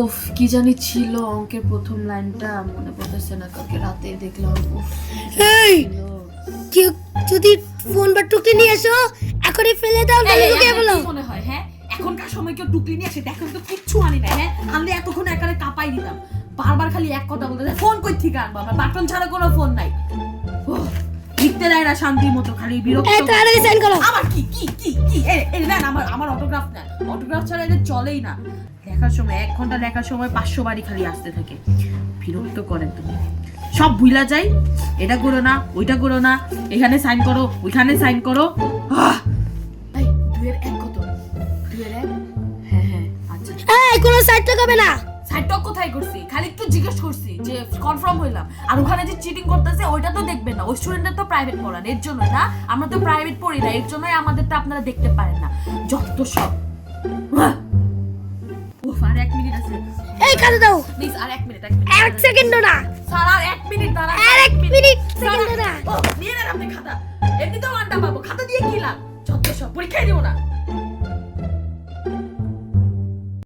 উফ কি জানি ছিল অঙ্কের প্রথম লাইনটা মনে পড়তেছে না, কালকে রাতে দেখলাম। উফ এই কেউ যদি ফোন বা টুকলি নিয়ে এসো এখনই ফেলে দাও না লুকিয়ে বলো। কি মনে হয় হ্যাঁ এখনকার সময় কেউ টুকলি নিয়ে আসে? দেখো তো কিচ্ছু আনি না। হ্যাঁ আনলে এতক্ষণ একারে কাঁপাই দিতাম। বারবার খালি এক কথা বলতে ফোন কই থেকে আনবো? আমার বাটন ছাড়া কোনো ফোন নাই। লিখতে দেয় না শান্তির মতো, খালি বিরক্ত। এই তাড়াতাড়ি সাইন করো। আমার কি কি কি কি এই না আমার অটোগ্রাফ না, অটোগ্রাফ ছাড়া এটা চলেই না। লেখার সময় 1 ঘন্টা লেখার সময় 500 বারই খালি আসতে থাকে। বিরক্ত করেন তুমি। সব ভুলা যাই, এটা করো না ওইটা করো না, এখানে সাইন করো ওইখানে সাইন করো। এই 2 এর 1 কত? 2 এর 1? হ্যাঁ আচ্ছা। এই কোনো সাইড লাগাবে না। সাইডটক কোথায় করছি? খালি একটু জিজ্ঞেস করছি যে কনফার্ম হইলাম। আর ওখানে যে চিটিং করতেছে ওইটা তো দেখবেন না। ওই স্টুডেন্টরা তো প্রাইভেট পড়ান, এর জন্য না। আমরা তো প্রাইভেট পড়ি না, এর জন্যই আমাদেরটা আপনারা দেখতে পারেন না। যত সব। উফ, আর 1 মিনিট আছে। এই কাটে দাও। Please R 1 minute. 1 সেকেন্ডও না। স্যার আর 1 মিনিট দাঁড়া। আর 1 মিনিট সেকেন্ডও না। ও নিয়ে নেন আপনি খাতা। এমনিতেও আন্ডা পাবো, খাতা দিয়ে কি লাভ? যত সব পরীক্ষায় দিব না।